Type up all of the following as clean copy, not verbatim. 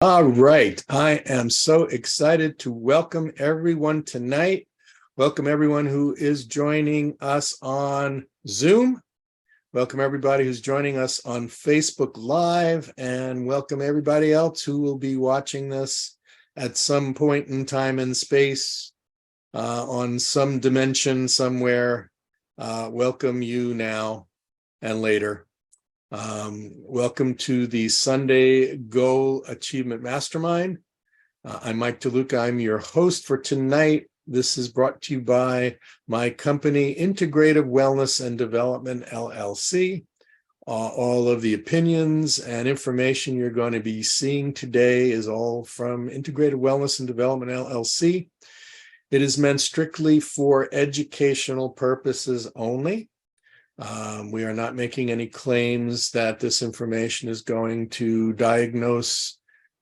All right. I am so excited to welcome everyone tonight. Welcome everyone who is joining us on Zoom. Welcome everybody who's joining us on Facebook Live, and welcome everybody else who will be watching this at some point in time and space on some dimension somewhere. Welcome you now and later. Welcome to the Sunday Goal Achievement MasterMind. I'm Mike DeLuca. I'm your host for tonight. This is brought to you by my company, Integrative Wellness and Development, LLC. All of the opinions and information you're going to be seeing today is all from Integrative Wellness and Development, LLC. It is meant strictly for educational purposes only. We are not making any claims that this information is going to diagnose,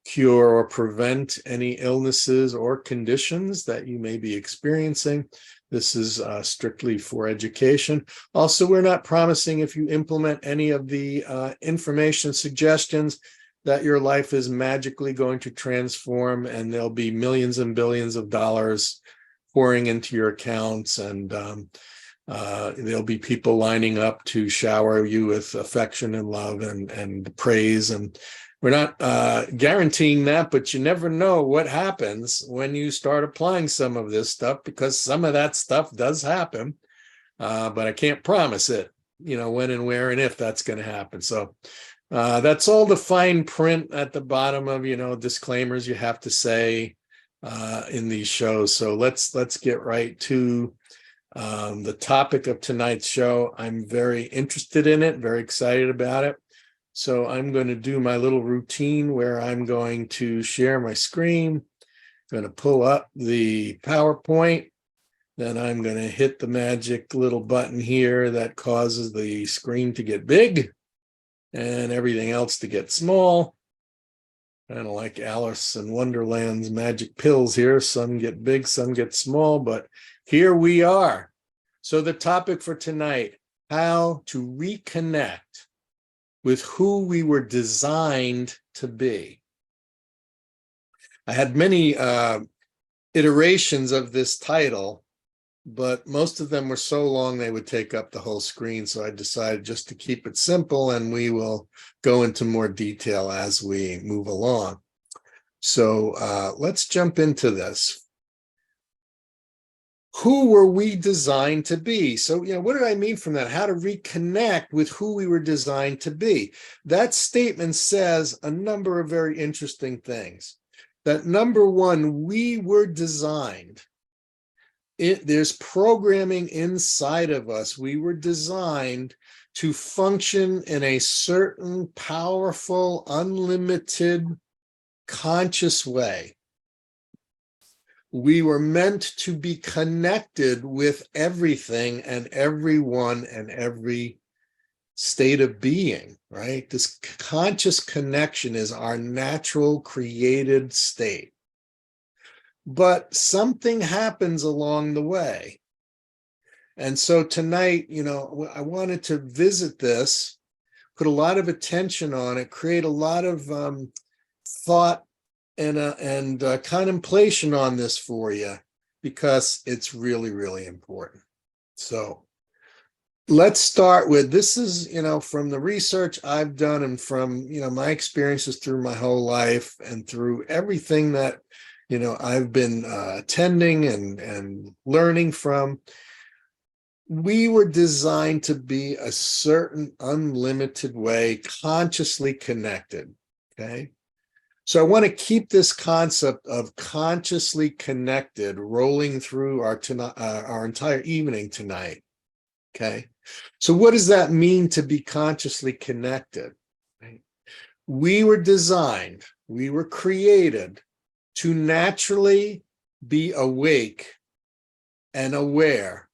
cure, or prevent any illnesses or conditions that you may be experiencing. This is strictly for education. Also, we're not promising if you implement any of the information suggestions that your life is magically going to transform and there'll be millions and billions of dollars pouring into your accounts, and there'll be people lining up to shower you with affection and love and praise. And we're not guaranteeing that, but you never know what happens when you start applying some of this stuff, because some of that stuff does happen. But I can't promise it, when and where and if that's going to happen. So that's all the fine print at the bottom of, disclaimers you have to say in these shows. So let's get right to the topic of tonight's show. I'm very interested in it, very excited about it. So I'm going to do my little routine where I'm going to share my screen, going to pull up the PowerPoint, then I'm going to hit the magic little button here that causes the screen to get big and everything else to get small. Kind of like Alice in Wonderland's magic pills here. Some get big, some get small, but here we are. So the topic for tonight, how to reconnect with who we were designed to be. I had many iterations of this title, but most of them were so long they would take up the whole screen. So I decided just to keep it simple, and we will go into more detail as we move along. So let's jump into this. Who were we designed to be? So, what did I mean from that? How to reconnect with who we were designed to be. That statement says a number of very interesting things. That number one, we were designed. There's programming inside of us. We were designed to function in a certain powerful, unlimited, conscious way. We were meant to be connected with everything and everyone and every state of being, right? This conscious connection is our natural created state. But something happens along the way. And so tonight, I wanted to visit this, put a lot of attention on it, create a lot of thought and contemplation on this for you, because it's really, really important. So let's start with, this is, from the research I've done and from, my experiences through my whole life and through everything that, I've been attending and learning from. We were designed to be a certain unlimited way, consciously connected, okay? So I want to keep this concept of consciously connected rolling through our entire evening tonight, okay? So what does that mean to be consciously connected? Right? We were designed, we were created to naturally be awake and aware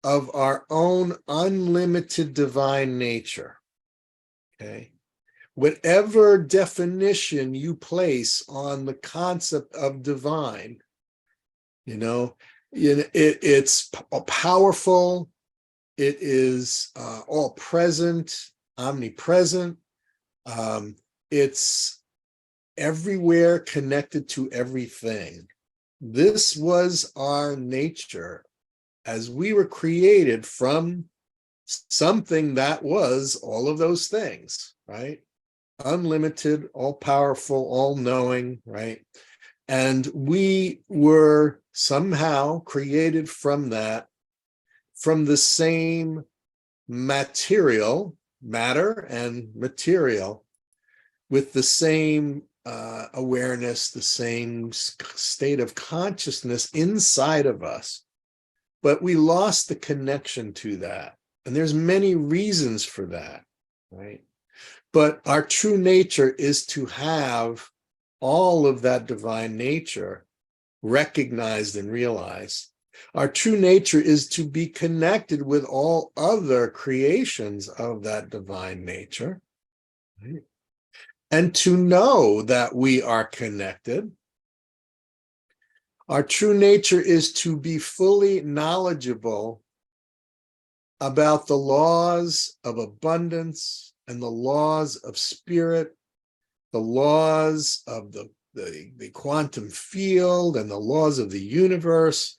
of our own unlimited divine nature, okay? Whatever definition you place on the concept of divine, it's powerful, it is all present, omnipresent, it's everywhere, connected to everything. This was our nature as we were created from something that was all of those things, right? Unlimited, all powerful, all knowing, right? And we were somehow created from that, from the same material, matter and material, with the same awareness, the same state of consciousness inside of us. But we lost the connection to that. And there's many reasons for that, right? But our true nature is to have all of that divine nature recognized and realized. Our true nature is to be connected with all other creations of that divine nature, right? And to know that we are connected. Our true nature is to be fully knowledgeable about the laws of abundance and the laws of spirit, the laws of the quantum field and the laws of the universe.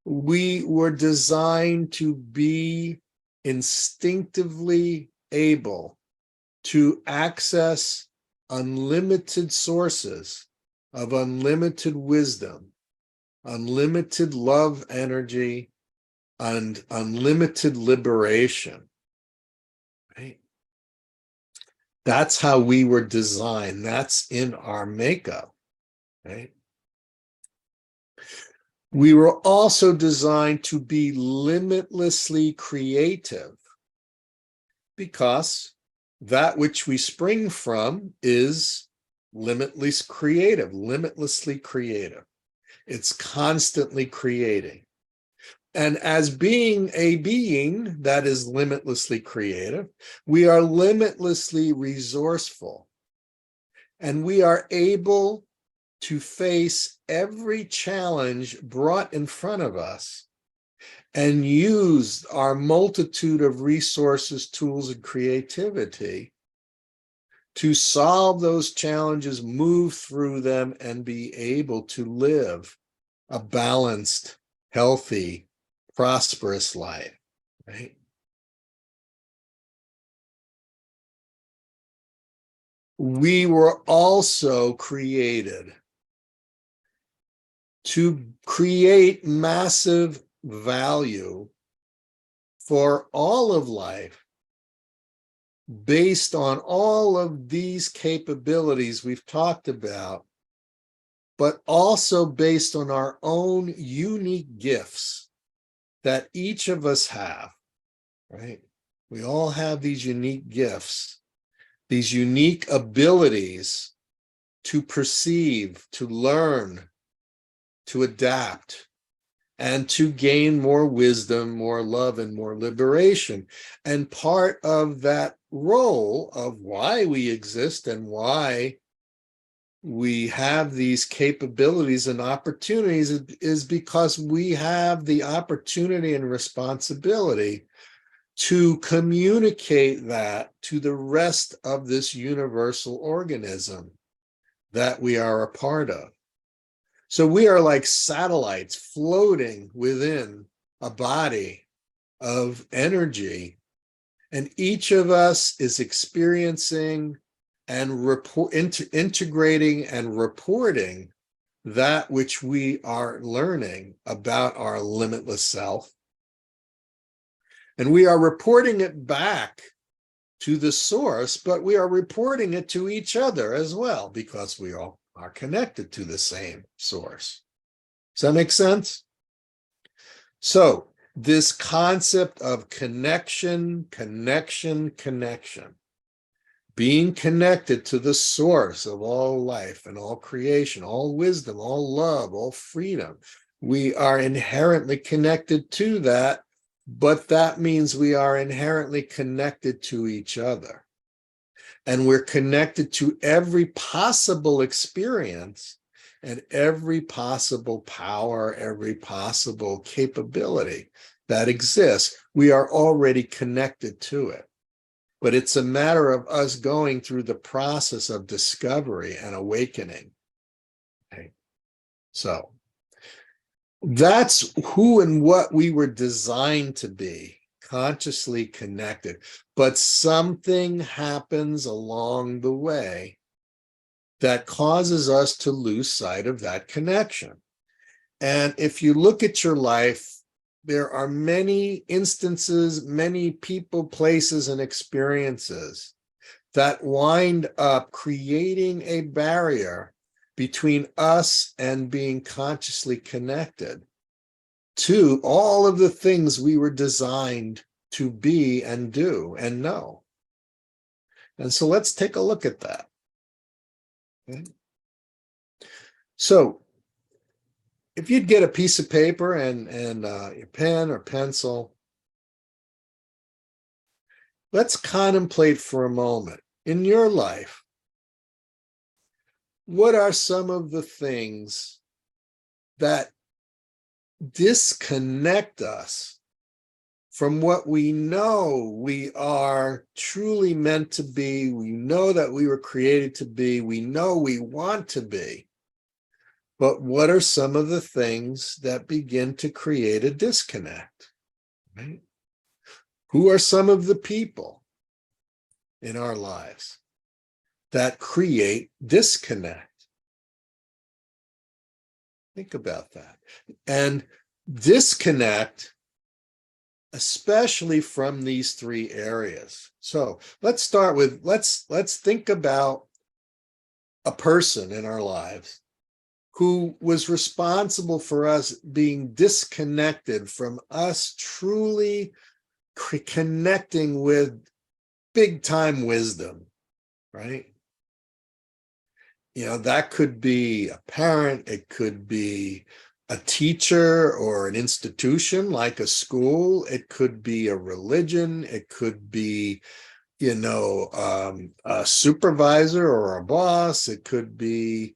We were designed to be instinctively able to access unlimited sources of unlimited wisdom, unlimited love energy, and unlimited liberation, right? That's how we were designed. That's in our makeup, right? We were also designed to be limitlessly creative, because that which we spring from is limitlessly creative. It's constantly creating. And as being a being that is limitlessly creative, we are limitlessly resourceful. And we are able to face every challenge brought in front of us and use our multitude of resources, tools, and creativity to solve those challenges, move through them, and be able to live a balanced, healthy, prosperous life, right? We were also created to create massive value for all of life based on all of these capabilities we've talked about, but also based on our own unique gifts that each of us have, right? We all have these unique gifts, these unique abilities to perceive, to learn, to adapt, and to gain more wisdom, more love, and more liberation. And part of that role of why we exist and why we have these capabilities and opportunities is because we have the opportunity and responsibility to communicate that to the rest of this universal organism that we are a part of. So we are like satellites floating within a body of energy, and each of us is experiencing and integrating and reporting that which we are learning about our limitless self. And we are reporting it back to the source, but we are reporting it to each other as well, because we all are connected to the same source. Does that make sense? So this concept of connection, being connected to the source of all life and all creation, all wisdom, all love, all freedom, we are inherently connected to that, but that means we are inherently connected to each other. And we're connected to every possible experience and every possible power, every possible capability that exists. We are already connected to it. but it's a matter of us going through the process of discovery and awakening. Okay. So that's who and what we were designed to be, consciously connected. But something happens along the way that causes us to lose sight of that connection. And if you look at your life, there are many instances, many people, places, and experiences that wind up creating a barrier between us and being consciously connected to all of the things we were designed to be and do and know. And so let's take a look at that. Okay. So if you'd get a piece of paper and your pen or pencil, let's contemplate for a moment in your life, what are some of the things that disconnect us from what we know we are truly meant to be, we know that we were created to be, we know we want to be, but what are some of the things that begin to create a disconnect, right? Who are some of the people in our lives that create disconnect? Think about that. And disconnect, especially from these three areas. So let's start with, let's think about a person in our lives who was responsible for us being disconnected from us truly connecting with big time wisdom, right? You know, that could be a parent, it could be a teacher or an institution like a school, it could be a religion, it could be, you know, a supervisor or a boss, it could be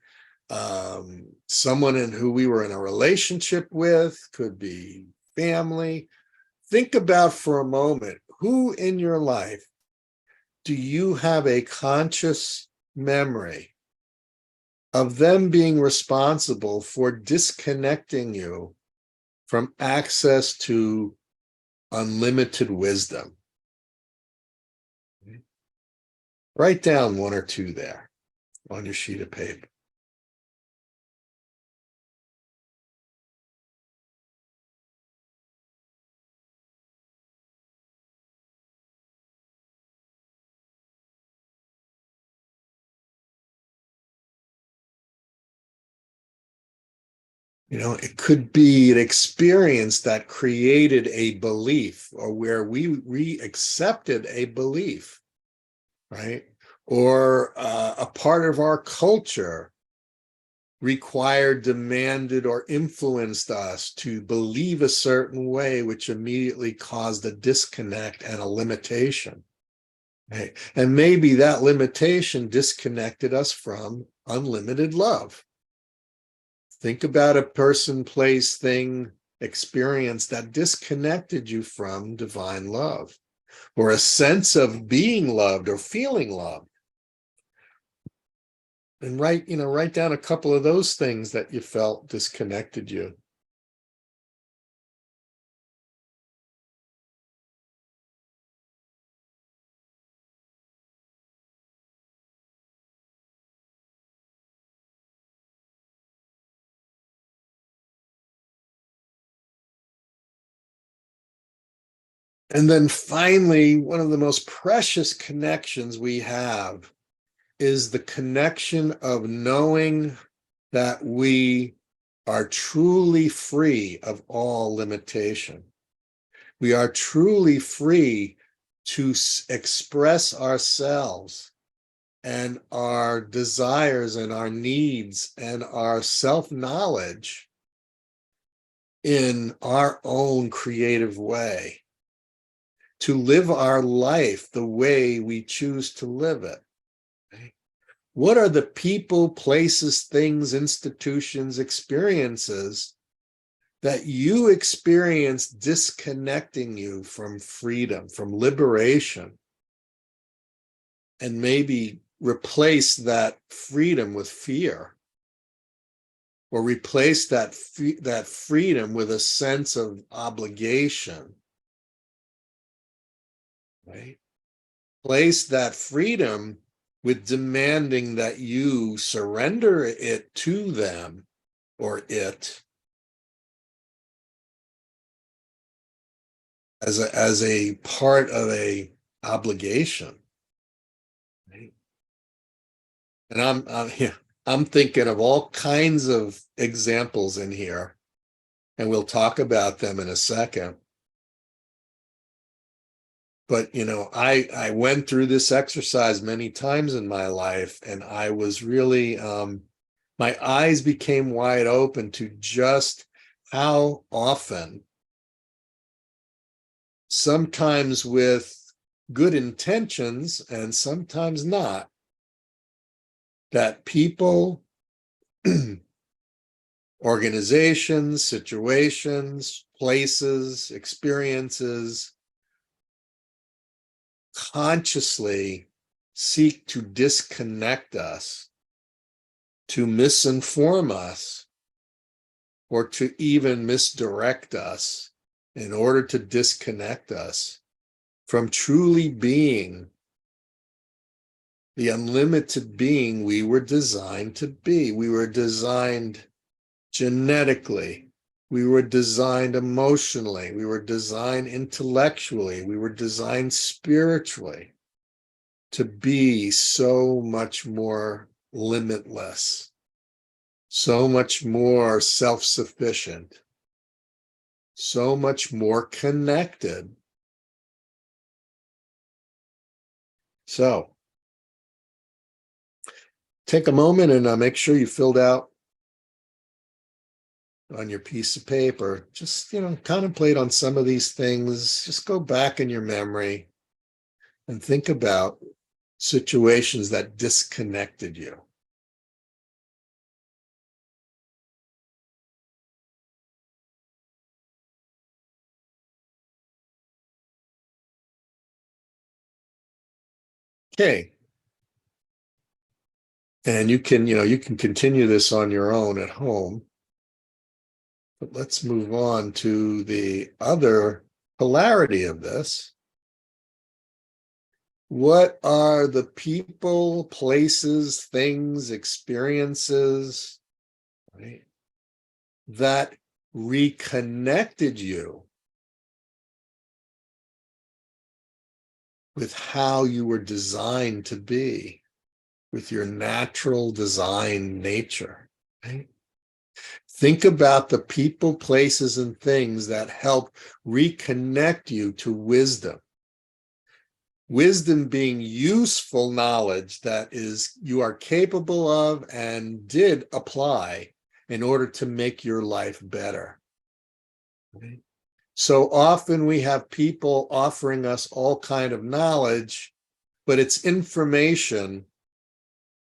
someone in who we were in a relationship with, could be family. Think about for a moment, who in your life do you have a conscious memory of them being responsible for disconnecting you from access to unlimited wisdom? Write down one or two there on your sheet of paper. You know, it could be an experience that created a belief, or where we accepted a belief, right? Or a part of our culture required, demanded, or influenced us to believe a certain way, which immediately caused a disconnect and a limitation. Right? And maybe that limitation disconnected us from unlimited love. Think about a person, place, thing, experience that disconnected you from divine love, or a sense of being loved or feeling loved. And write down a couple of those things that you felt disconnected you. And then finally, one of the most precious connections we have is the connection of knowing that we are truly free of all limitation. We are truly free to express ourselves and our desires and our needs and our self-knowledge in our own creative way, to live our life the way we choose to live it. Okay? What are the people, places, things, institutions, experiences that you experience disconnecting you from freedom, from liberation, and maybe replace that freedom with fear, or replace that freedom with a sense of obligation, right? Place that freedom with demanding that you surrender it to them or it as a part of a obligation, right? And I'm thinking of all kinds of examples in here, and we'll talk about them in a second. But, I went through this exercise many times in my life, and I was really, my eyes became wide open to just how often, sometimes with good intentions and sometimes not, that people, organizations, situations, places, experiences consciously seek to disconnect us, to misinform us, or to even misdirect us in order to disconnect us from truly being the unlimited being we were designed to be. We were designed genetically. We were designed emotionally. We were designed intellectually. We were designed spiritually to be so much more limitless, so much more self-sufficient, so much more connected. So take a moment and make sure you filled out on your piece of paper. Just, contemplate on some of these things. Just go back in your memory and think about situations that disconnected you. Okay. And you can continue this on your own at home. But let's move on to the other polarity of this. What are the people, places, things, experiences, right, that reconnected you with how you were designed to be, with your natural design nature, right? Think about the people, places, and things that help reconnect you to wisdom. Wisdom being useful knowledge that you are capable of and did apply in order to make your life better. Right? So often we have people offering us all kind of knowledge, but it's information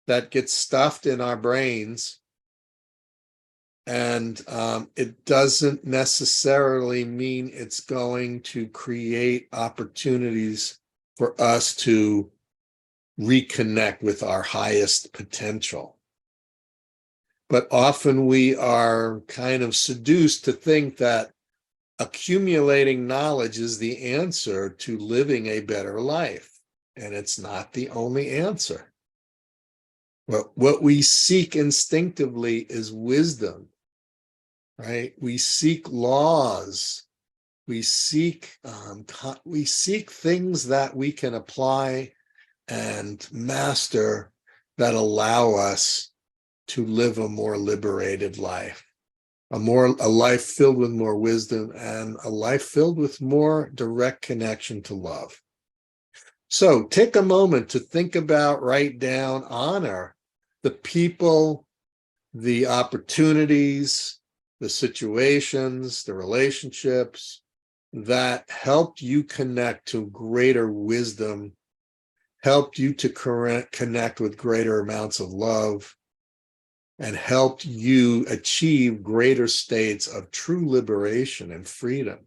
that gets stuffed in our brains, and it doesn't necessarily mean it's going to create opportunities for us to reconnect with our highest potential. But often we are kind of seduced to think that accumulating knowledge is the answer to living a better life, and it's not the only answer. What we seek instinctively is wisdom, right? We seek laws. We seek things that we can apply and master that allow us to live a more liberated life, a life filled with more wisdom, and a life filled with more direct connection to love. So take a moment to think about, write down, honor the people, the opportunities, the situations, the relationships that helped you connect to greater wisdom, helped you to connect with greater amounts of love, and helped you achieve greater states of true liberation and freedom.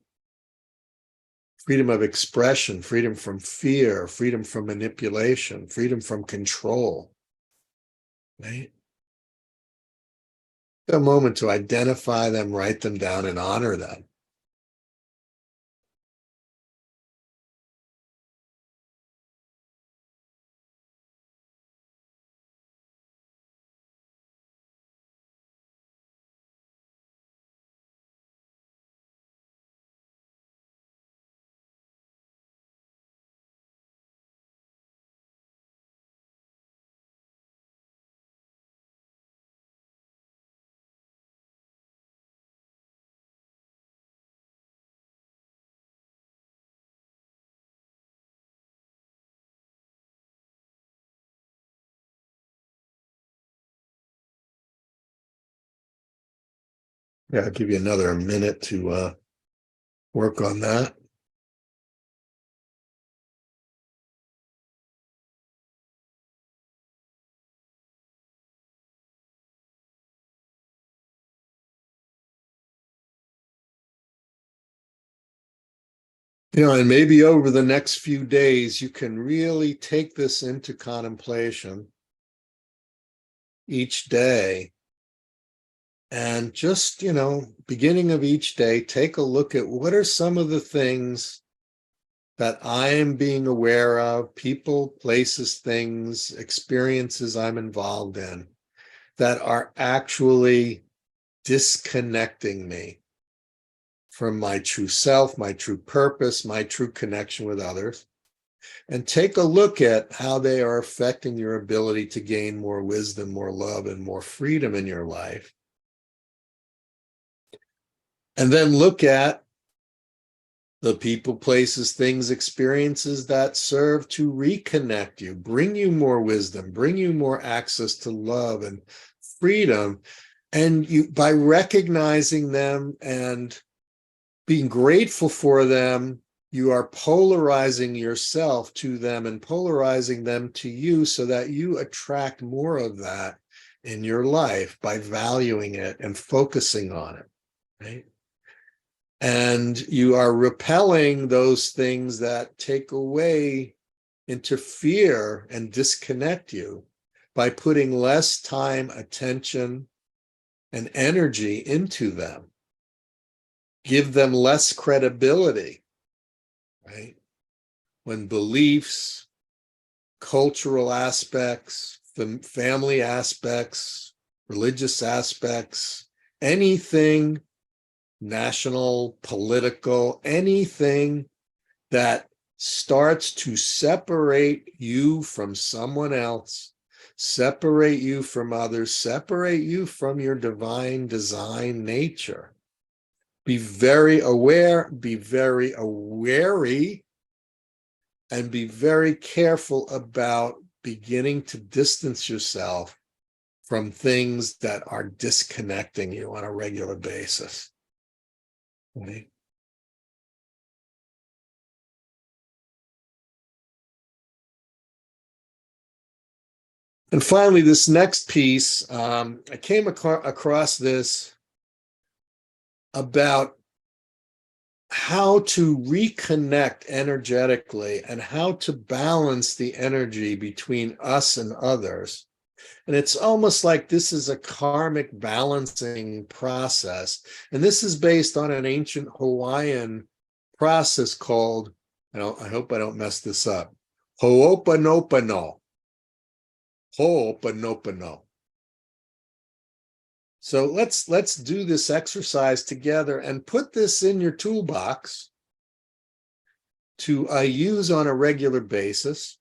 freedom of expression, freedom from fear, freedom from manipulation, freedom from control, right? A moment to identify them, write them down, and honor them. Yeah, I'll give you another minute to work on that. And maybe over the next few days, you can really take this into contemplation each day. And just, beginning of each day, take a look at what are some of the things that I am being aware of, people, places, things, experiences I'm involved in that are actually disconnecting me from my true self, my true purpose, my true connection with others. And take a look at how they are affecting your ability to gain more wisdom, more love, and more freedom in your life. And then look at the people, places, things, experiences that serve to reconnect you, bring you more wisdom, bring you more access to love and freedom. And you, by recognizing them and being grateful for them, you are polarizing yourself to them and polarizing them to you so that you attract more of that in your life by valuing it and focusing on it, right? And you are repelling those things that take away, interfere, and disconnect you by putting less time, attention, and energy into them. Give them less credibility, right? When beliefs, cultural aspects, family aspects, religious aspects, anything national, political, anything that starts to separate you from someone else, separate you from others, separate you from your divine design nature. Be very aware, be very wary, and be very careful about beginning to distance yourself from things that are disconnecting you on a regular basis. Right? And finally, this next piece, I came across this about how to reconnect energetically and how to balance the energy between us and others. And it's almost like this is a karmic balancing process. And this is based on an ancient Hawaiian process called, I hope I don't mess this up, Ho'oponopono. Ho'oponopono. So let's do this exercise together and put this in your toolbox to use on a regular basis.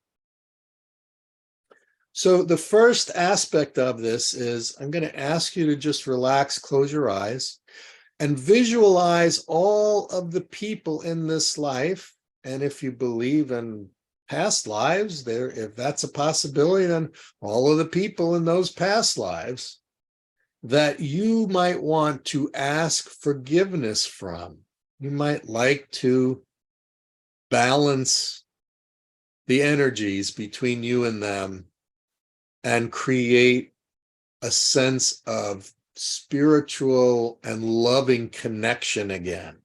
So the first aspect of this is I'm going to ask you to just relax, close your eyes, and visualize all of the people in this life. And if you believe in past lives, if that's a possibility, then all of the people in those past lives that you might want to ask forgiveness from. You might like to balance the energies between you and them and create a sense of spiritual and loving connection again.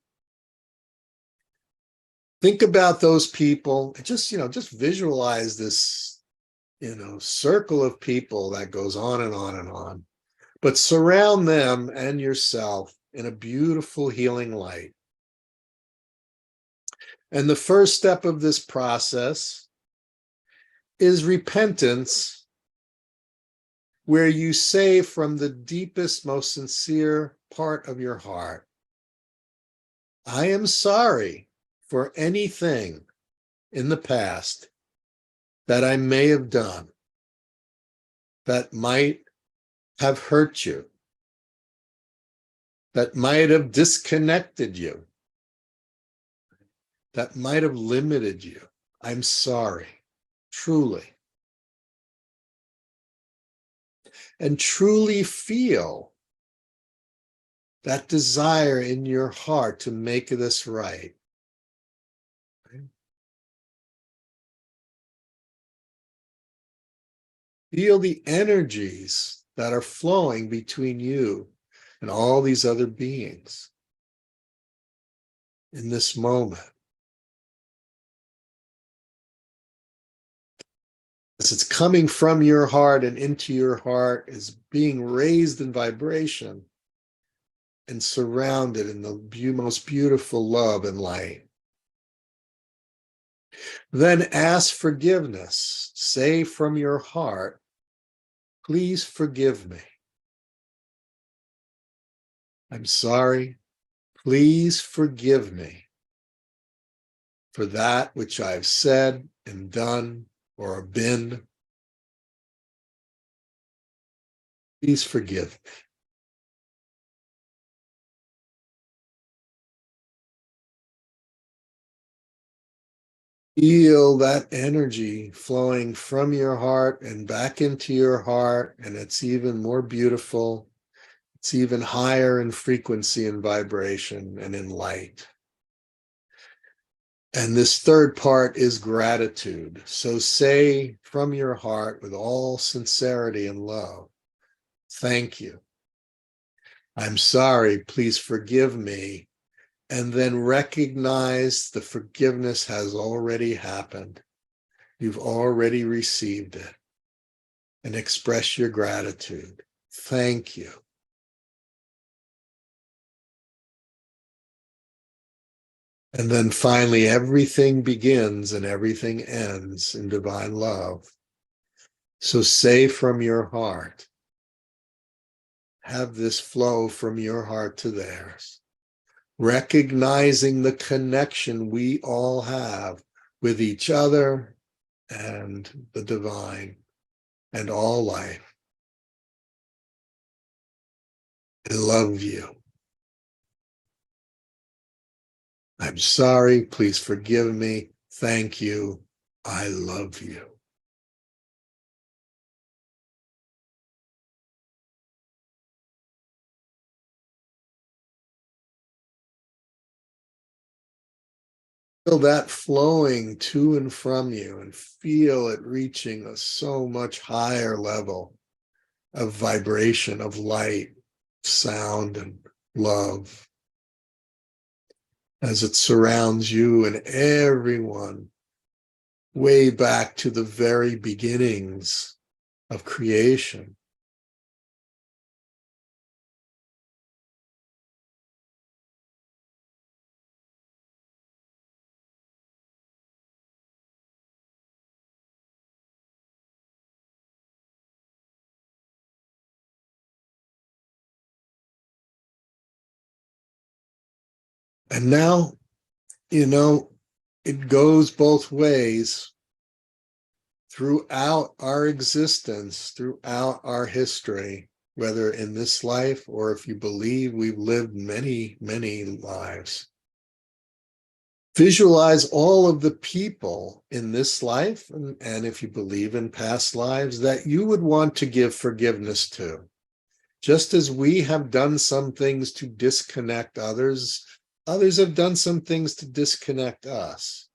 Think about those people. Just visualize this, circle of people that goes on and on and on. But surround them and yourself in a beautiful healing light. And the first step of this process is repentance, where you say from the deepest, most sincere part of your heart, I am sorry for anything in the past that I may have done that might have hurt you, that might have disconnected you, that might have limited you. I'm sorry, truly. And truly feel that desire in your heart to make this right. Feel the energies that are flowing between you and all these other beings in this moment. As it's coming from your heart and into your heart, is being raised in vibration and surrounded in the most beautiful love and light. Then ask forgiveness. Say from your heart, please forgive me. I'm sorry. Please forgive me for that which I've said and done or been. Please forgive me. Feel that energy flowing from your heart and back into your heart, and it's even more beautiful. It's even higher in frequency and vibration and in light. And this third part is gratitude. So say from your heart with all sincerity and love, thank you. I'm sorry, please forgive me. And then recognize the forgiveness has already happened. You've already received it. And express your gratitude. Thank you. And then finally, everything begins and everything ends in divine love. So say from your heart, have this flow from your heart to theirs, recognizing the connection we all have with each other and the divine and all life. I love you. I'm sorry. Please forgive me. Thank you. I love you. Feel that flowing to and from you and feel it reaching a so much higher level of vibration, of light, sound, and love as it surrounds you and everyone way back to the very beginnings of creation. And now, it goes both ways throughout our existence, throughout our history, whether in this life or if you believe we've lived many, many lives. Visualize all of the people in this life, and if you believe in past lives, that you would want to give forgiveness to. Just as we have done some things to disconnect others, others have done some things to disconnect us.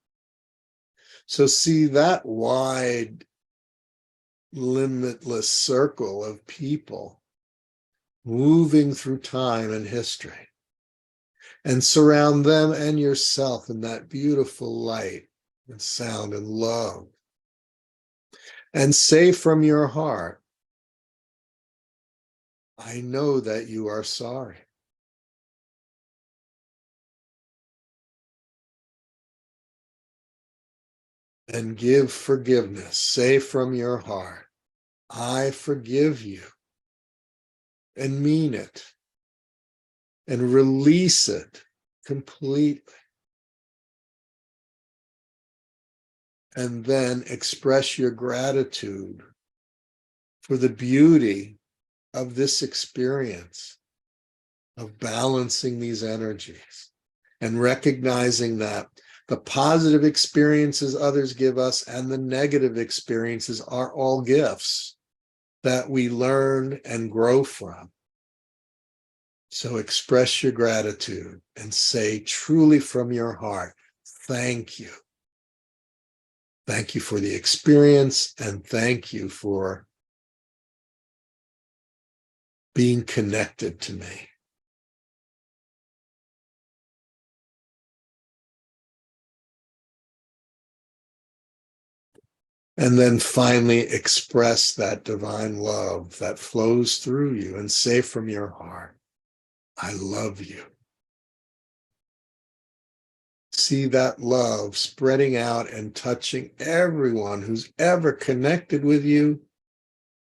So see that wide, limitless circle of people moving through time and history. and surround them and yourself in that beautiful light and sound and love. And say from your heart, I know that you are sorry. And give forgiveness. Say from your heart, I forgive you. And mean it. And release it completely. And then express your gratitude for the beauty of this experience of balancing these energies and recognizing that the positive experiences others give us and the negative experiences are all gifts that we learn and grow from. So express your gratitude and say truly from your heart, thank you. Thank you for the experience, and thank you for being connected to me. And then finally express that divine love that flows through you and say from your heart, I love you. See that love spreading out and touching everyone who's ever connected with you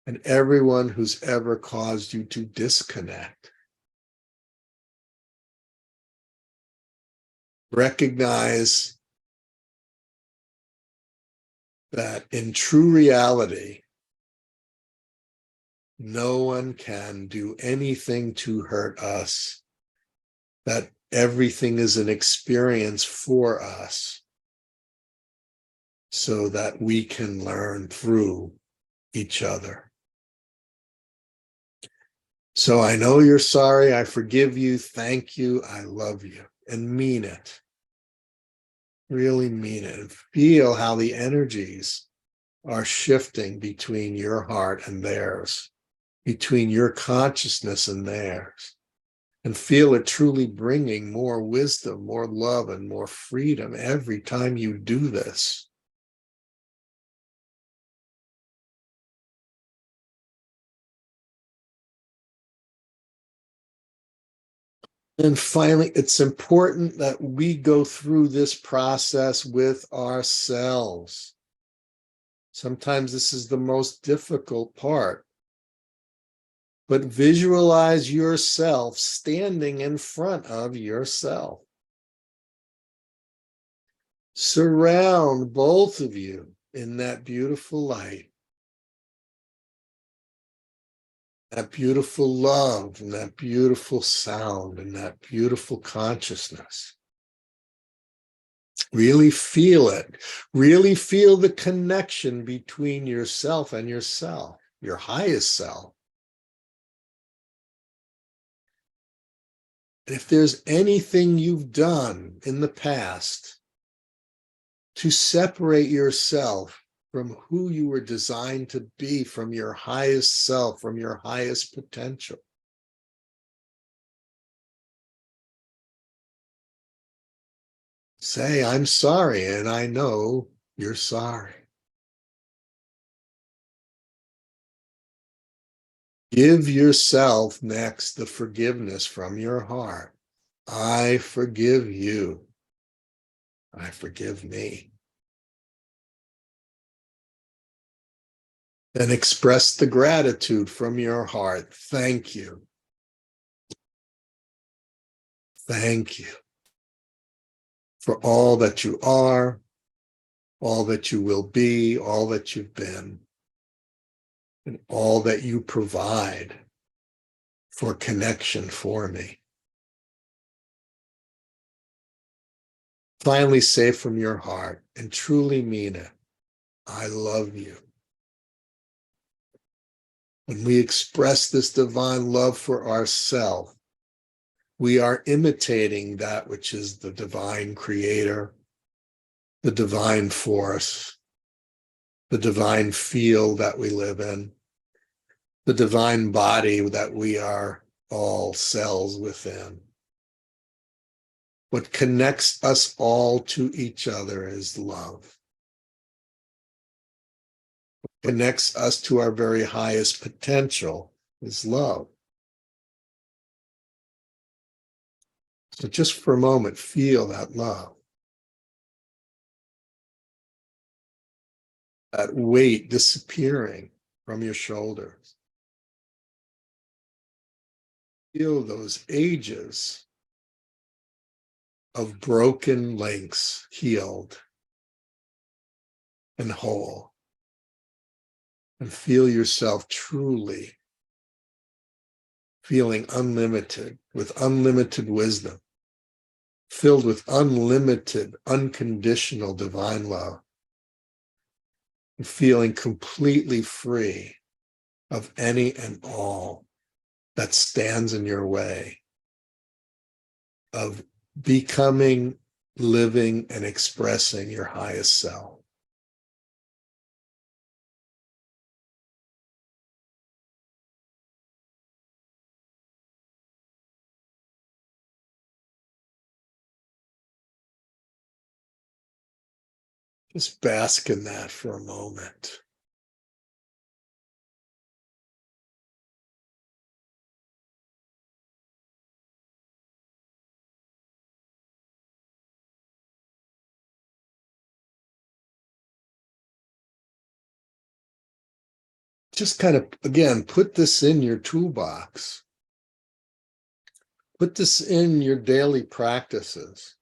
and everyone who's ever caused you to disconnect. Recognize that in true reality, no one can do anything to hurt us, that everything is an experience for us so that we can learn through each other. So I know you're sorry. I forgive you. Thank you. I love you. And mean it. Really mean it. And feel how the energies are shifting between your heart and theirs, between your consciousness and theirs. And feel it truly bringing more wisdom, more love, and more freedom every time you do this. And finally, it's important that we go through this process with ourselves. Sometimes this is the most difficult part. But visualize yourself standing in front of yourself. Surround both of you in that beautiful light, that beautiful love, and that beautiful sound, and that beautiful consciousness. Really feel it. Really feel the connection between yourself and yourself, your highest self. And if there's anything you've done in the past to separate yourself from who you were designed to be, from your highest self, from your highest potential, say, I'm sorry, and I know you're sorry. Give yourself next the forgiveness from your heart. I forgive you. I forgive me. Then express the gratitude from your heart. Thank you. Thank you for all that you are, all that you will be, all that you've been, and all that you provide for connection for me. Finally, say from your heart and truly mean it, I love you. When we express this divine love for ourselves, we are imitating that which is the divine creator, the divine force, the divine field that we live in, the divine body that we are all cells within. What connects us all to each other is love. What connects us to our very highest potential is love. So just for a moment, feel that love. That weight disappearing from your shoulders. Feel those ages of broken links healed and whole. And feel yourself truly feeling unlimited, with unlimited wisdom, filled with unlimited, unconditional divine love, and feeling completely free of any and all that stands in your way of becoming, living, and expressing your highest self. Just bask in that for a moment. Just kind of, again, put this in your toolbox. Put this in your daily practices.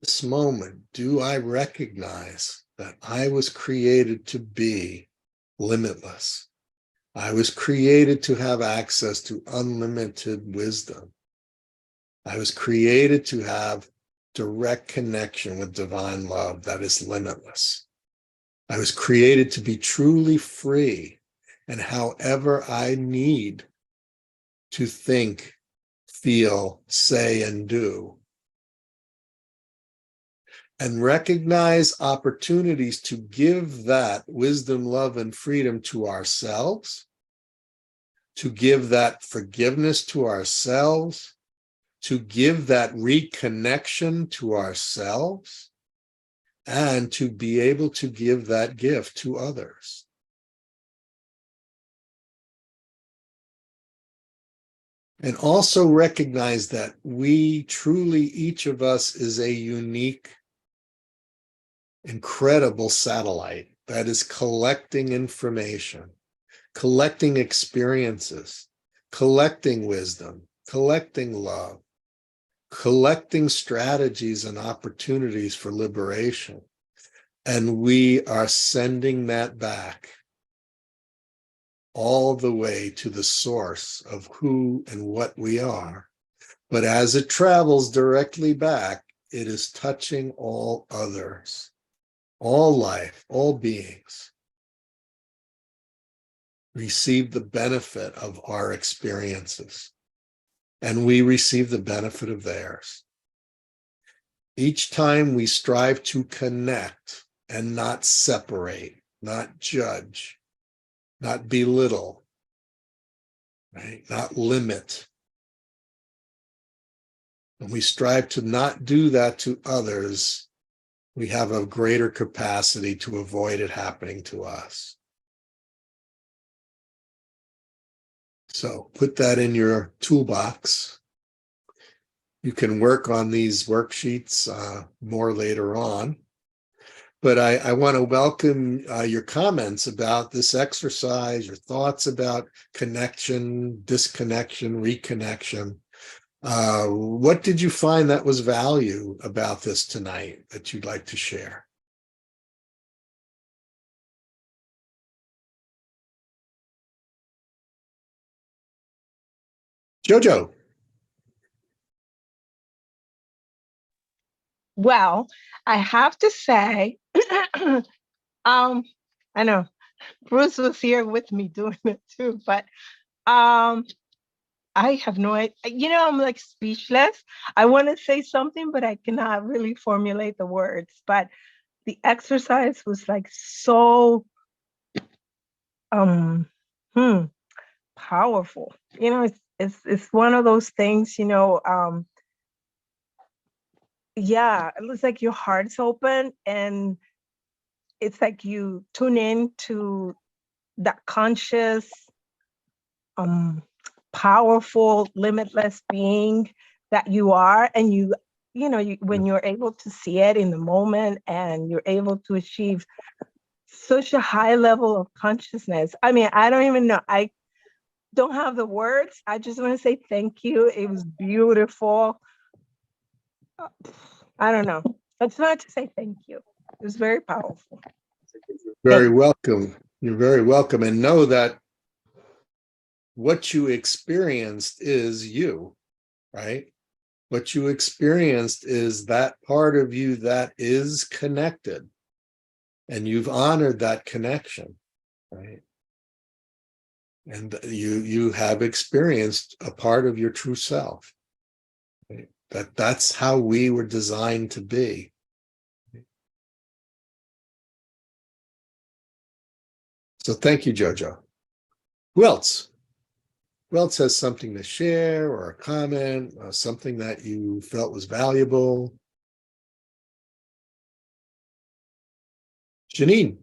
This moment, do I recognize that I was created to be limitless? I was created to have access to unlimited wisdom. I was created to have direct connection with divine love that is limitless. I was created to be truly free, and however I need to think, feel, say, and do, and recognize opportunities to give that wisdom, love, and freedom to ourselves, to give that forgiveness to ourselves, to give that reconnection to ourselves, and to be able to give that gift to others. And also recognize that we truly, each of us is a unique, incredible satellite that is collecting information, collecting experiences, collecting wisdom, collecting love, collecting strategies and opportunities for liberation. And we are sending that back all the way to the source of who and what we are. But as it travels directly back, it is touching all others, all life, all beings. Receive the benefit of our experiences, and we receive the benefit of theirs. Each time we strive to connect and not separate, not judge, not belittle, right? Not limit. When we strive to not do that to others, we have a greater capacity to avoid it happening to us. So put that in your toolbox. You can work on these worksheets more later on. But I want to welcome your comments about this exercise, your thoughts about connection, disconnection, reconnection. What did you find that was value about this tonight that you'd like to share? Jojo. Well, I have to say, I know Bruce was here with me doing it too, but I have no idea. I'm like speechless. I want to say something, but I cannot really formulate the words. But the exercise was like so um powerful. it's one of those things, you know, yeah, it looks like your heart's open and it's like you tune in to that conscious, um, powerful, limitless being that you are. And you know, when you're able to see it in the moment and you're able to achieve such a high level of consciousness. I mean, I don't even know. I don't have the words. I just want to say thank you. It was beautiful. I don't know. It's not to say thank you. It was very powerful. Very welcome. You're very welcome. And know that what you experienced is you, right? What you experienced is that part of you that is connected. And you've honored that connection, right? And you have experienced a part of your true self. Right? That's how we were designed to be. So thank you, Jojo. Who else? Who else has something to share or a comment, something that you felt was valuable? Janine.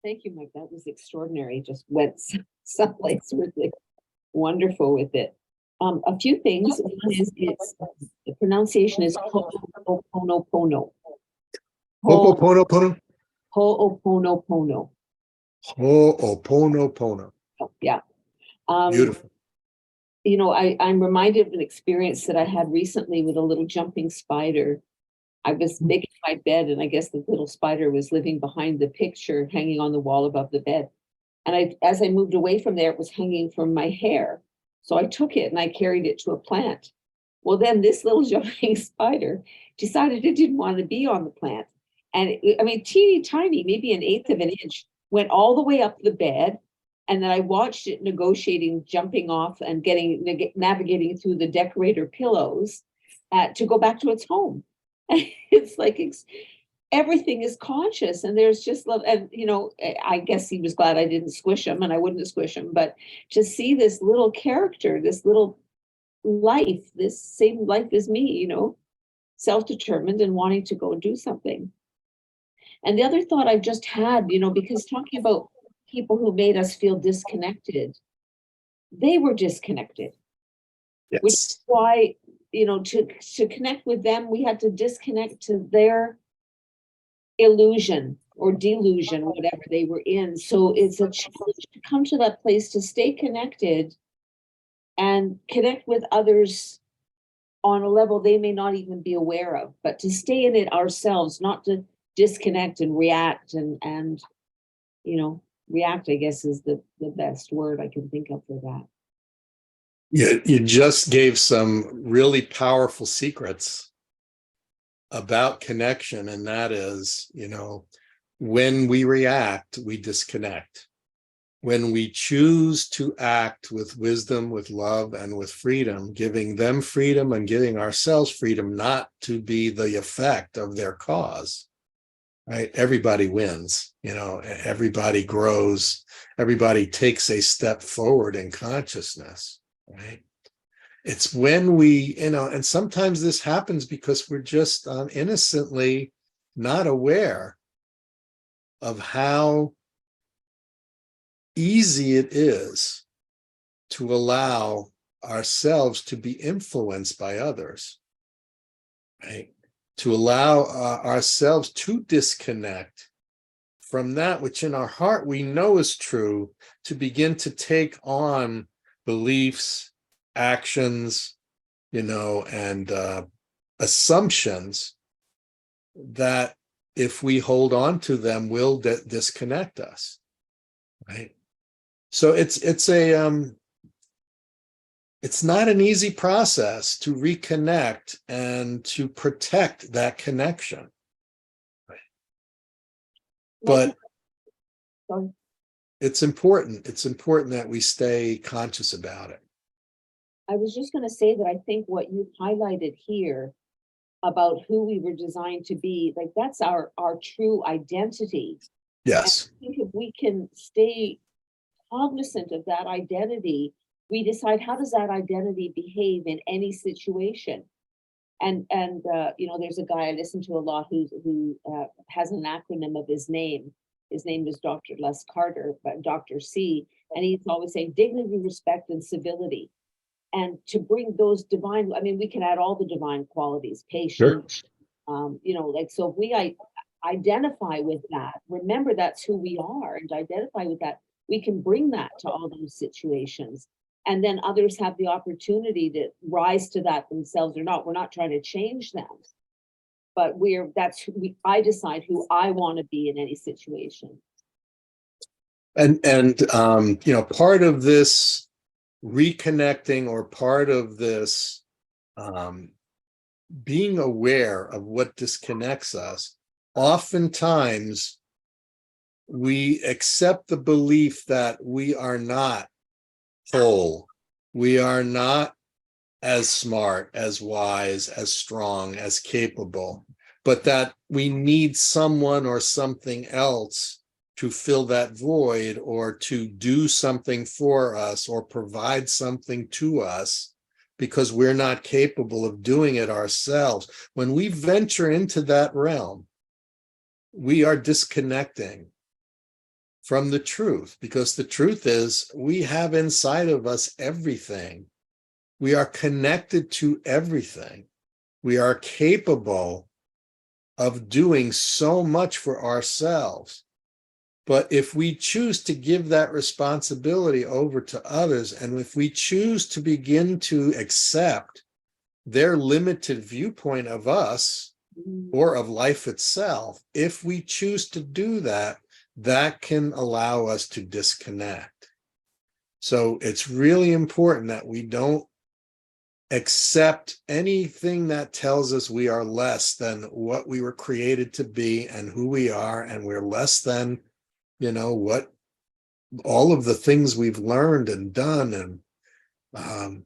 Thank you, Mike. That was extraordinary. Just went someplace really wonderful with it. A few things. One is the pronunciation is Ho'oponopono. Ho'oponopono? Ho'oponopono. Ho'oponopono. Oh, yeah. Beautiful. You know, I'm reminded of an experience that I had recently with a little jumping spider. I was making my bed, and I guess the little spider was living behind the picture hanging on the wall above the bed. And as I moved away from there, it was hanging from my hair. So I took it and I carried it to a plant. Well, then this little jumping spider decided it didn't want to be on the plant. And I mean, teeny tiny, maybe an eighth of an inch, went all the way up the bed. And then I watched it negotiating, jumping off and navigating through the decorator pillows to go back to its home. It's like everything is conscious, and there's just love. And you know, I guess he was glad I didn't squish him, and I wouldn't squish him. But to see this little character, this little life, this same life as me, you know, self-determined and wanting to go and do something. And the other thought I've just had, you know, because talking about people who made us feel disconnected, they were disconnected. Yes. Which is why, you know, to connect with them, we had to disconnect to their illusion or delusion, whatever they were in. So it's a challenge to come to that place to stay connected and connect with others on a level they may not even be aware of, but to stay in it ourselves, not to disconnect and react and you know, react, I guess, is the best word I can think of for that. You just gave some really powerful secrets about connection, and that is, you know, when we react, we disconnect. When we choose to act with wisdom, with love, and with freedom, giving them freedom and giving ourselves freedom not to be the effect of their cause, right? Everybody wins, you know, everybody grows, everybody takes a step forward in consciousness, right? It's when we, you know, and sometimes this happens because we're just innocently not aware of how easy it is to allow ourselves to be influenced by others, right? To allow ourselves to disconnect from that which in our heart we know is true, to begin to take on beliefs, actions, you know, and assumptions that if we hold on to them will disconnect us, right? So it's not an easy process to reconnect and to protect that connection, right? But it's important. It's important that we stay conscious about it. I was just going to say that I think what you've highlighted here about who we were designed to be, like that's our true identity. Yes. And I think if we can stay cognizant of that identity, we decide, how does that identity behave in any situation? And there's a guy I listen to a lot who has an acronym of his name. His name is Dr. Les Carter, but Dr. C, and he's always saying dignity, respect, and civility. And to bring those divine, I mean, we can add all the divine qualities, patience, so if we identify with that, remember that's who we are, and identify with that, we can bring that to all those situations. And then others have the opportunity to rise to that themselves or not. We're not trying to change them, but I decide who I want to be in any situation. And part of this reconnecting, or part of this being aware of what disconnects us, oftentimes we accept the belief that we are not whole, we are not as smart, as wise, as strong, as capable, but that we need someone or something else to fill that void, or to do something for us, or provide something to us, because we're not capable of doing it ourselves. When we venture into that realm, we are disconnecting from the truth, because the truth is we have inside of us everything. We are connected to everything. We are capable of doing so much for ourselves. But if we choose to give that responsibility over to others, and if we choose to begin to accept their limited viewpoint of us or of life itself, if we choose to do that, that can allow us to disconnect. So it's really important that we don't accept anything that tells us we are less than what we were created to be and who we are, and we're less than what all of the things we've learned and done. And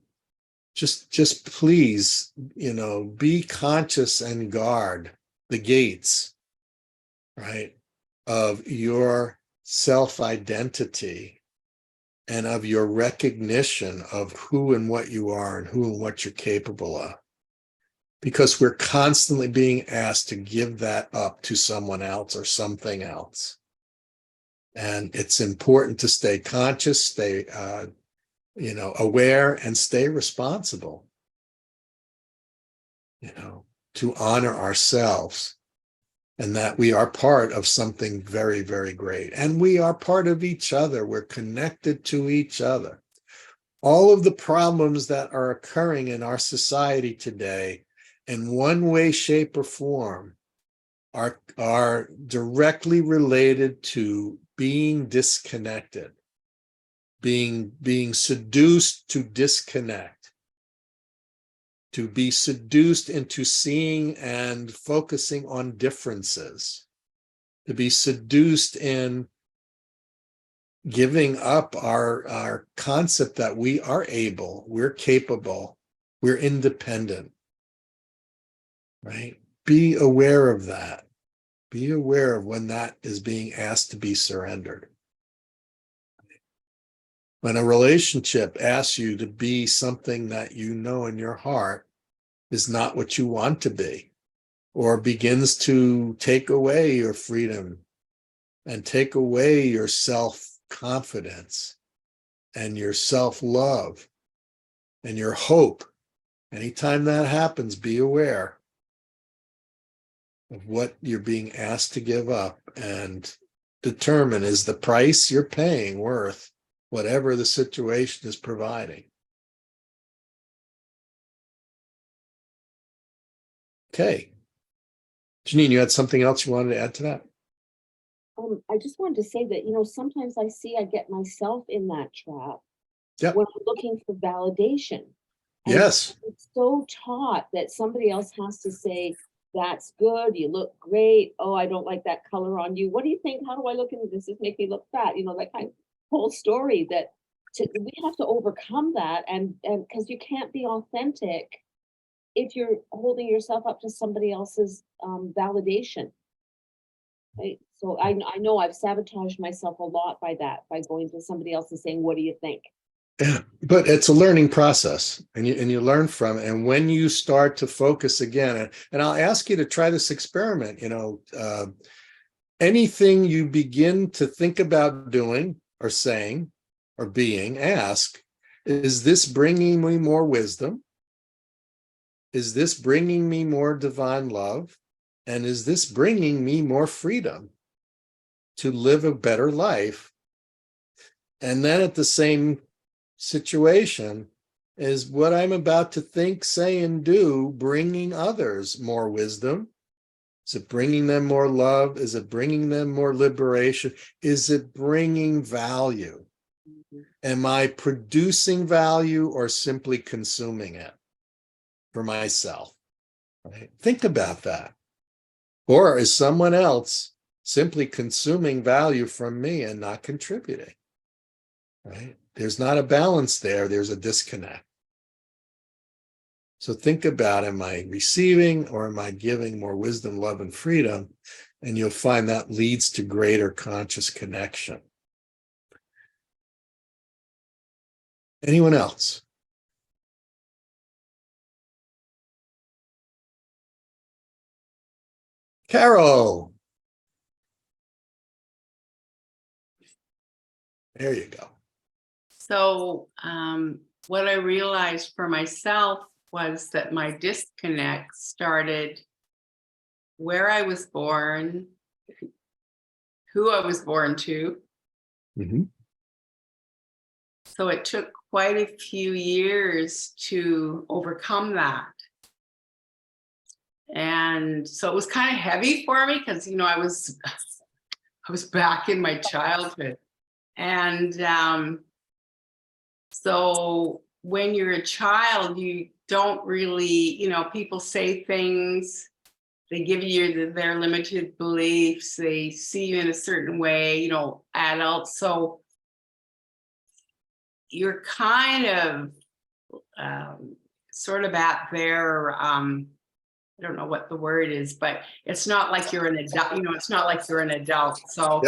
just please, be conscious and guard the gates, right, of your self-identity and of your recognition of who and what you are and who and what you're capable of, because we're constantly being asked to give that up to someone else or something else. And it's important to stay conscious, stay, aware, and stay responsible, to honor ourselves, and that we are part of something very, very great. And we are part of each other. We're connected to each other. All of the problems that are occurring in our society today, in one way, shape, or form, are directly related to being disconnected, being seduced to disconnect, to be seduced into seeing and focusing on differences, to be seduced in giving up our concept that we are able, we're capable, we're independent, right? Be aware of that. Be aware of when that is being asked to be surrendered. When a relationship asks you to be something that you know in your heart is not what you want to be, or begins to take away your freedom and take away your self-confidence and your self-love and your hope, anytime that happens, be aware of what you're being asked to give up, and determine, is the price you're paying worth whatever the situation is providing. Okay. Janine, you had something else you wanted to add to that? I just wanted to say that, sometimes I get myself in that trap. Yep. When I'm looking for validation. And Yes. it's so taught that somebody else has to say, that's good, you look great. Oh, I don't like that color on you. What do you think? How do I look in this? Does this make me look fat? That kind of whole story we have to overcome that. And because you can't be authentic if you're holding yourself up to somebody else's validation. Right? So I know I've sabotaged myself a lot by that, by going to somebody else and saying, what do you think? Yeah, but it's a learning process, and you learn from it. And when you start to focus again, and I'll ask you to try this experiment, anything you begin to think about doing or saying or being, ask, is this bringing me more wisdom? Is this bringing me more divine love? And is this bringing me more freedom to live a better life? And then at the same situation, is what I'm about to think, say, and do bringing others more wisdom? Is it bringing them more love? Is it bringing them more liberation? Is it bringing value? Am I producing value or simply consuming it for myself? Right? Think about that. Or is someone else simply consuming value from me and not contributing? Right? There's not a balance there. There's a disconnect. So think about, am I receiving or am I giving more wisdom, love, and freedom? And you'll find that leads to greater conscious connection. Anyone else? Carol. There you go. So what I realized for myself was that my disconnect started where I was born, who I was born to. Mm-hmm. So it took quite a few years to overcome that. And so it was kind of heavy for me because, I was back in my childhood. And so when you're a child, you don't really, people say things, they give you their limited beliefs, they see you in a certain way, adults. So you're kind of sort of at their, I don't know what the word is, but it's not like you're an adult, it's not like you're an adult. So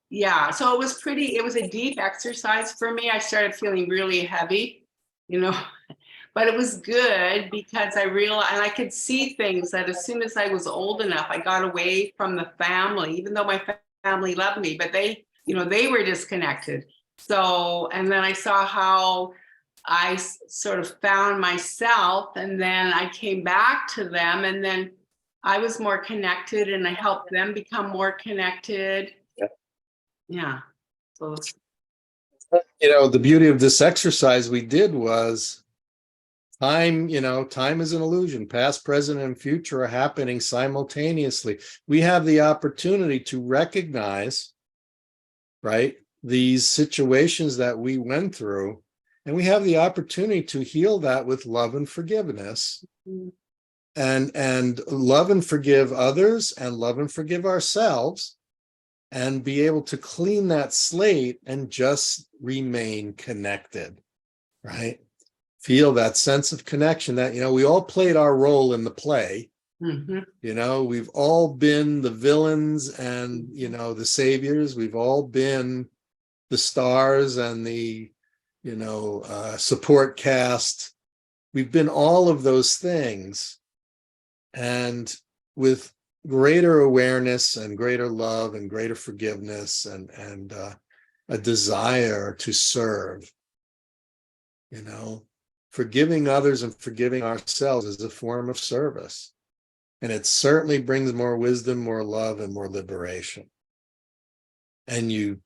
yeah, so it was a deep exercise for me. I started feeling really heavy, but it was good because I realized, and I could see things that as soon as I was old enough, I got away from the family, even though my family loved me, but they were disconnected. So, and then I saw how I sort of found myself, and then I came back to them, and then I was more connected and I helped them become more connected. Yeah. So The beauty of this exercise we did was time is an illusion. Past, present, and future are happening simultaneously. We have the opportunity to recognize, right, these situations that we went through, and we have the opportunity to heal that with love and forgiveness. And love and forgive others and love and forgive ourselves, and be able to clean that slate and just remain connected, right? Feel that sense of connection that, we all played our role in the play. Mm-hmm. We've all been the villains and, the saviors. We've all been the stars and the, support cast. We've been all of those things. And with greater awareness and greater love and greater forgiveness and a desire to serve, forgiving others and forgiving ourselves is a form of service. And it certainly brings more wisdom, more love, and more liberation. And you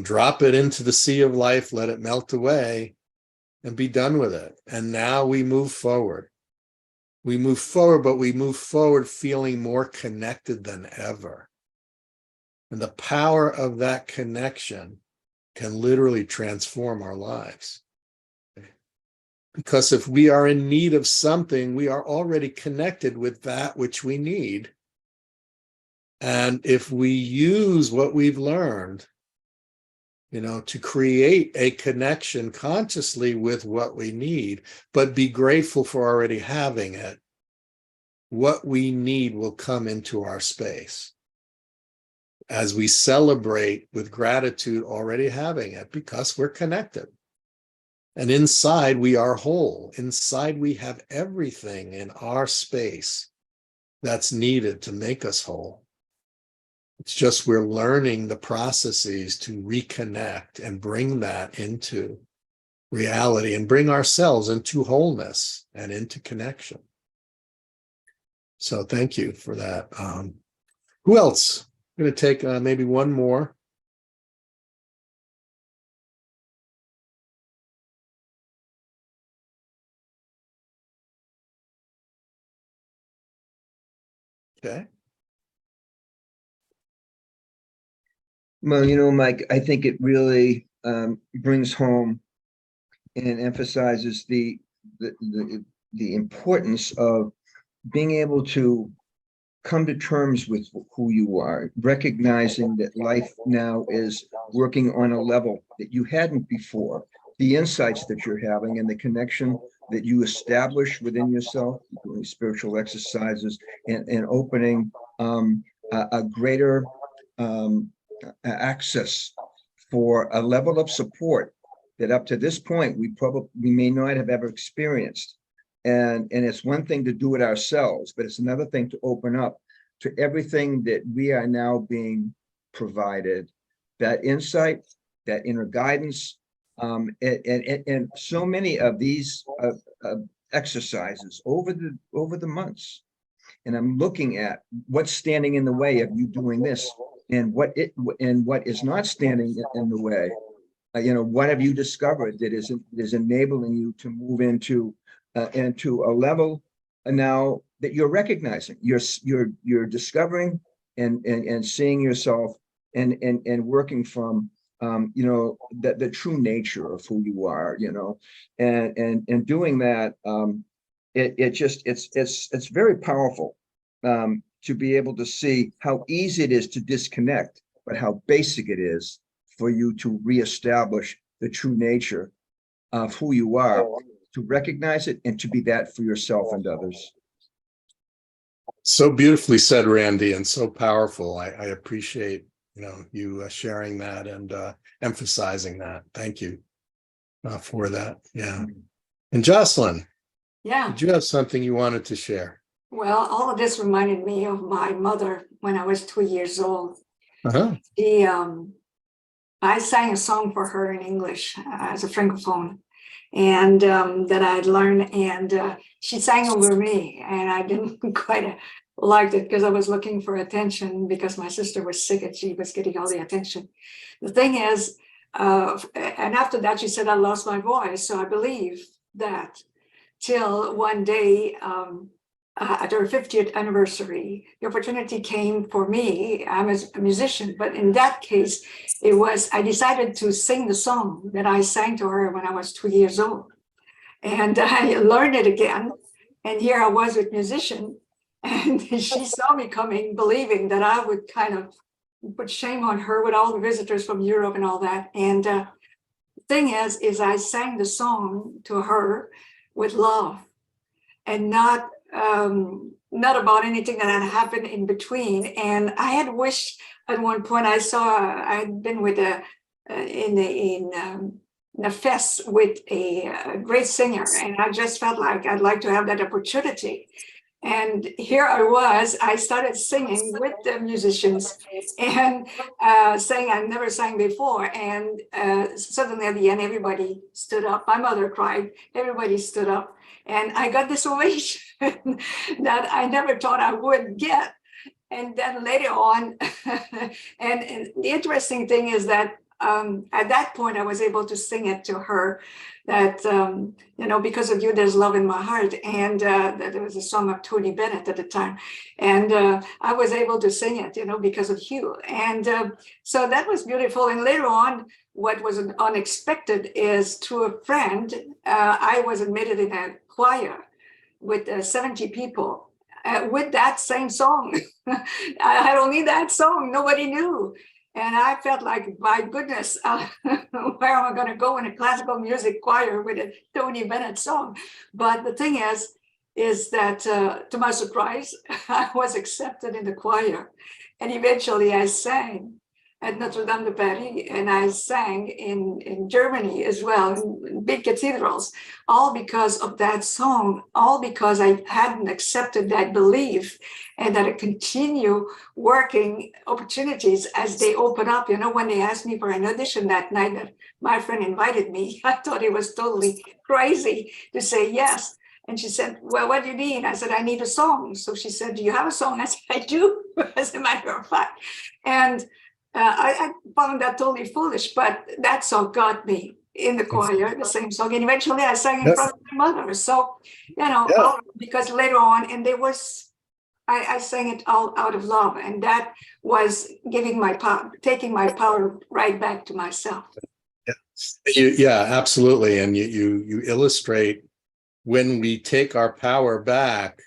drop it into the sea of life, let it melt away, and be done with it. And now we move forward. We move forward, but we move forward feeling more connected than ever. And the power of that connection can literally transform our lives. Because if we are in need of something, we are already connected with that which we need. And if we use what we've learned, to create a connection consciously with what we need, but be grateful for already having it, what we need will come into our space. as we celebrate with gratitude already having it, because we're connected. And inside we are whole. Inside we have everything in our space that's needed to make us whole. It's just we're learning the processes to reconnect and bring that into reality and bring ourselves into wholeness and into connection. So thank you for that. Who else? I'm going to take maybe one more. Okay. Well, Mike, I think it really brings home and emphasizes the importance of being able to come to terms with who you are, recognizing that life now is working on a level that you hadn't before. The insights that you're having and the connection that you establish within yourself, doing spiritual exercises and opening a greater access for a level of support that up to this point we may not have ever experienced. And it's one thing to do it ourselves, but it's another thing to open up to everything that we are now being provided, that insight, that inner guidance, and so many of these exercises over the months. And I'm looking at what's standing in the way of you doing this, and what is not standing in the way. What have you discovered that is enabling you to move into a level now that you're recognizing, you're discovering and seeing yourself and working from the true nature of who you are, and doing that. It's very powerful to be able to see how easy it is to disconnect, but how basic it is for you to reestablish the true nature of who you are, to recognize it and to be that for yourself and others. So beautifully said, Randy, and so powerful. I appreciate you sharing that and emphasizing that. Thank you for that. Yeah. And Jocelyn, Yeah. did you have something you wanted to share? Well, all of this reminded me of my mother when I was 2 years old. Uh-huh. I sang a song for her in English as a francophone, and that I'd learned, and she sang over me, and I didn't quite like it because I was looking for attention because my sister was sick and she was getting all the attention. The thing is, and after that she said I lost my voice, so I believe that till one day, at our 50th anniversary, the opportunity came for me. I'm a musician, but in that case, I decided to sing the song that I sang to her when I was 2 years old. And I learned it again. And here I was with musician, and she saw me coming, believing that I would kind of put shame on her with all the visitors from Europe and all that. And the thing is I sang the song to her with love, and not about anything that had happened in between. And I had wished at one point I had been with in a fest with a great singer, and I just felt like I'd like to have that opportunity. And here I started singing with the musicians and saying I never sang before. And suddenly at the end, everybody stood up. My mother cried, everybody stood up. And I got this ovation that I never thought I would get. And then later on, and the interesting thing is that at that point, I was able to sing it to her that, because of you, there's love in my heart. And there was a song of Tony Bennett at the time. And I was able to sing it, because of you. And so that was beautiful. And later on, what was unexpected is through a friend, I was admitted in a choir with 70 people with that same song. I had only that song, nobody knew. And I felt like, my goodness, where am I going to go in a classical music choir with a Tony Bennett song? But the thing is that to my surprise, I was accepted in the choir. And eventually I sang at Notre Dame de Paris, and I sang in Germany as well, in big cathedrals, all because of that song, all because I hadn't accepted that belief, and that I continue working opportunities as they open up. You know, when they asked me for an audition that night that my friend invited me, I thought it was totally crazy to say yes. And she said, well, what do you need? I said, I need a song. So she said, do you have a song? I said, I do, as a matter of fact. And I found that totally foolish, but that song got me in the choir, the same song. And eventually I sang in front of my mother. So, you know, because later on, and there was, I sang it all out of love. And that was giving my power, taking my power right back to myself. Yeah, absolutely. And you illustrate, when we take our power back,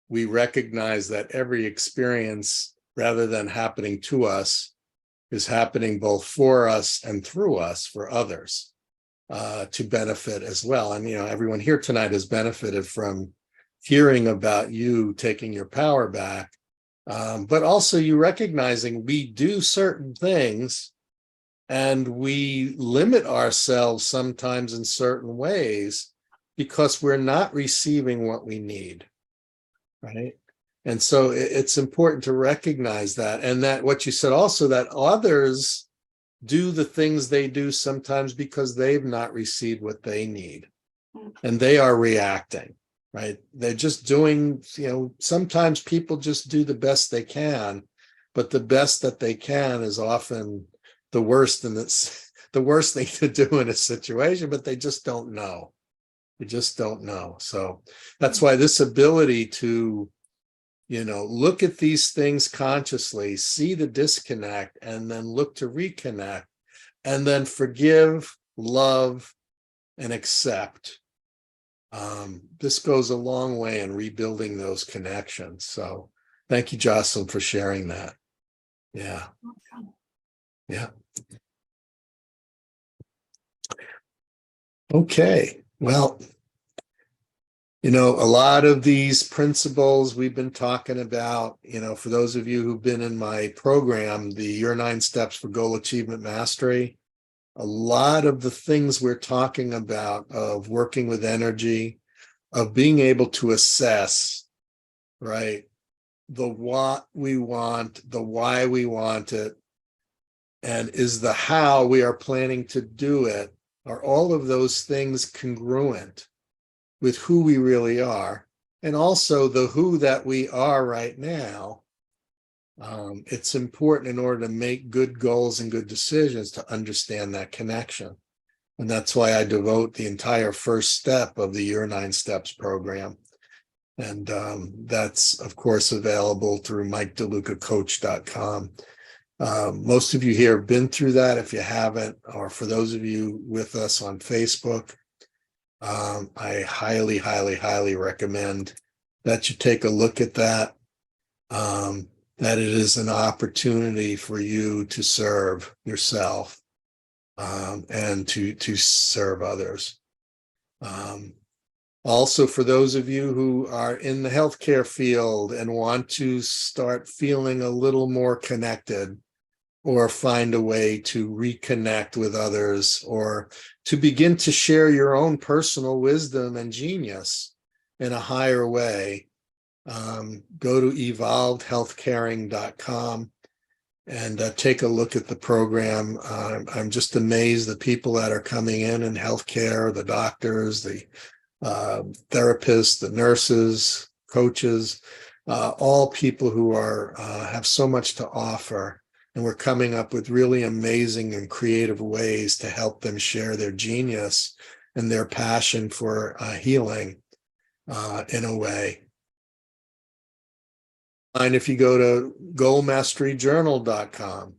we recognize that every experience, rather than happening to us, is happening both for us and through us for others, to benefit as well. And, everyone here tonight has benefited from hearing about you taking your power back, but also you recognizing we do certain things and we limit ourselves sometimes in certain ways because we're not receiving what we need, right? And so it's important to recognize that, and that what you said also, that others do the things they do sometimes because they've not received what they need, and they are reacting, right? They're just doing, sometimes people just do the best they can, but the best that they can is often the worst, and it's the worst thing to do in a situation, but they just don't know. They just don't know. So that's why this ability to, look at these things consciously, see the disconnect, and then look to reconnect, and then forgive, love, and accept. This goes a long way in rebuilding those connections. So thank you, Jocelyn, for sharing that. Yeah. Yeah. Okay. Well, a lot of these principles we've been talking about, for those of you who've been in my program, the Your 9 Steps for Goal Achievement Mastery, a lot of the things we're talking about, of working with energy, of being able to assess, right, the what we want, the why we want it, and is the how we are planning to do it, are all of those things congruent with who we really are, and also the who that we are right now. It's important in order to make good goals and good decisions to understand that connection. And that's why I devote the entire first step of the Your 9 Steps program. And that's, of course, available through MikeDeLucaCoach.com. Most of you here have been through that. If you haven't, or for those of you with us on Facebook, I highly, highly, highly recommend that you take a look at that, that it is an opportunity for you to serve yourself, and to serve others. Also, for those of you who are in the healthcare field and want to start feeling a little more connected, or find a way to reconnect with others, or to begin to share your own personal wisdom and genius in a higher way, go to evolvedhealthcaring.com and take a look at the program. I'm just amazed the people that are coming in healthcare, the doctors, the therapists, the nurses, coaches, all people who are have so much to offer. And we're coming up with really amazing and creative ways to help them share their genius and their passion for healing in a way. And if you go to goalmasteryjournal.com,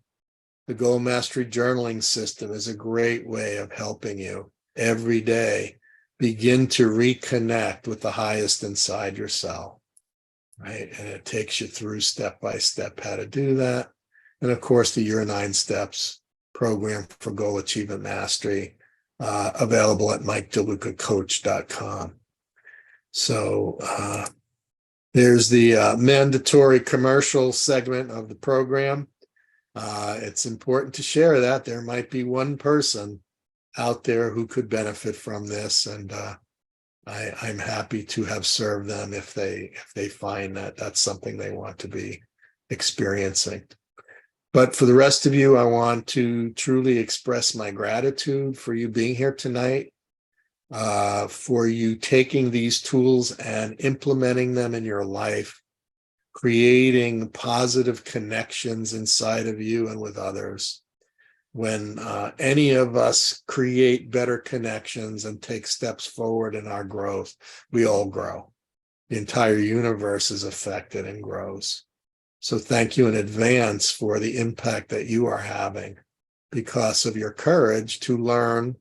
the Goal Mastery Journaling System is a great way of helping you every day begin to reconnect with the highest inside yourself, right? And it takes you through step by step how to do that. And of course, the Your 9 Steps program for Goal Achievement Mastery, available at MikeDeLucaCoach.com. So There's the mandatory commercial segment of the program. It's important to share that there might be one person out there who could benefit from this, and I'm happy to have served them if they find that that's something they want to be experiencing. But for the rest of you, I want to truly express my gratitude for you being here tonight, for you taking these tools and implementing them in your life, creating positive connections inside of you and with others. When any of us create better connections and take steps forward in our growth, we all grow. The entire universe is affected and grows. So thank you in advance for the impact that you are having because of your courage to learn,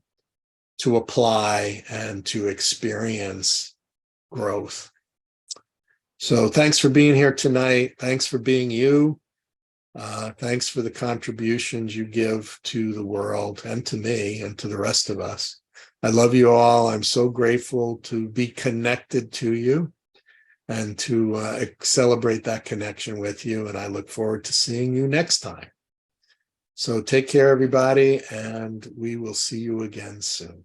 to apply, and to experience growth. So thanks for being here tonight. Thanks for being you. Thanks for the contributions you give to the world and to me and to the rest of us. I love you all. I'm so grateful to be connected to you and to celebrate that connection with you. And I look forward to seeing you next time. So take care, everybody, and we will see you again soon.